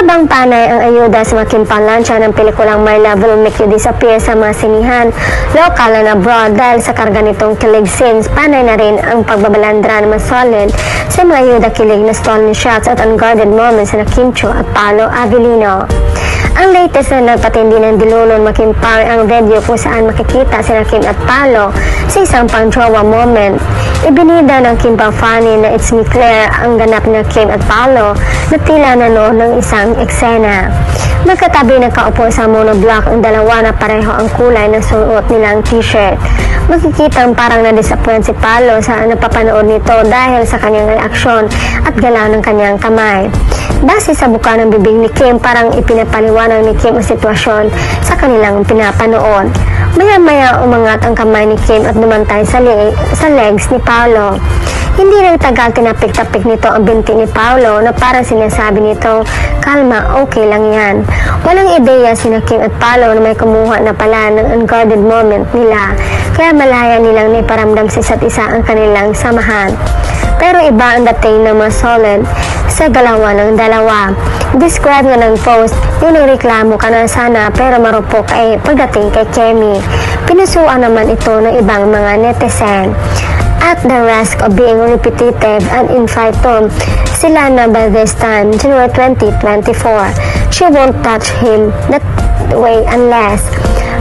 Habang panay ang ayuda sa mga kimpalansya ng pelikulang My Love Will Make You Disappear sa mga sinihan, local and abroad dahil sa karga nitong kilig scenes, panay na rin ang pagbabalandra naman solid sa mga ayuda kilig na stolen shots at unguarded moments na Kim Chiu at Paolo Avellino. Ang latest na nagpatindi ng dilulon makimpar ang video kung saan makikita sina Kim at Paolo sa isang pang-jowa moment. Ibinida ng Kim Pao-Fanny na It's Me Claire ang ganap na Kim at Paolo na tila nanood ng isang eksena. Magkatabi nakaupo sa monoblock ang dalawa na pareho ang kulay ng suot nilang t-shirt. Makikitang parang na-disappoint si Paolo sa napapanood nito dahil sa kanyang reaksyon at galaw ng kanyang kamay. Base sa buka ng bibig ni Kim, parang ipinapaliwanag ni Kim ang sitwasyon sa kanilang pinapanood. Maya-maya umangat ang kamay ni Kim at dumantay sa legs ni Paolo. Hindi nagtagal tinapik-tapik nito ang binti ni Paolo na parang sinasabi nito, kalma, okay lang yan. Walang ideya sina Kim at Paolo na may kumuha na pala ng unguarded moment nila, kaya malaya nilang naiparamdam sa isa't isa ang kanilang samahan. Pero iba ang dating ng mga solid sa galawan ng dalawa. Describe nga ng post, yung nagreklamo ka na sana pero marupok ay pagdating kay Kemi. Pinusuan naman ito ng ibang mga netizen. At the risk of being repetitive and entitled, sila na by this time, January 2024, she won't touch him that way unless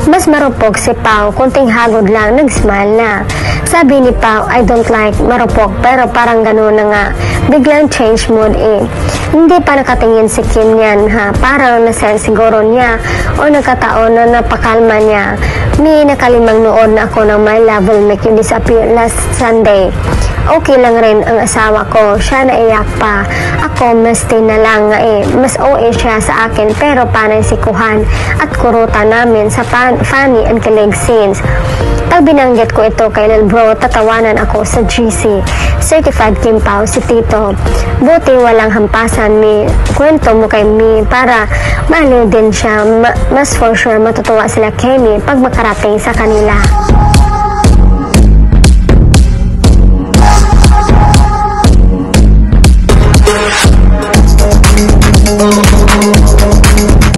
mas marupok si Pao, kunting hagod lang, nag-smile na. Sabi ni Pao, I don't like marupok, pero parang gano'n na nga. Biglang change mood eh. Hindi pa nakatingin si Kim yan ha, parang nasense siguro niya o nagkataon na napakalma niya. May nakalimang noon na ako ng My Love Will Make You Disappear last Sunday. Okay lang rin ang asawa ko, siya naiyak pa. Ako mas na lang nga eh, mas OA siya sa akin pero panay sikuhan at kurutan namin sa funny and kilig scenes. Pag binanggit ko ito kay Lil Bro, tatawanan ako sa GC. Certified Kim Pao si Tito. Buti walang hampasan mi. Kwento mo kay mi para maaliw din siya. Mas for sure matutuwa sila Kemi pag makarating sa kanila.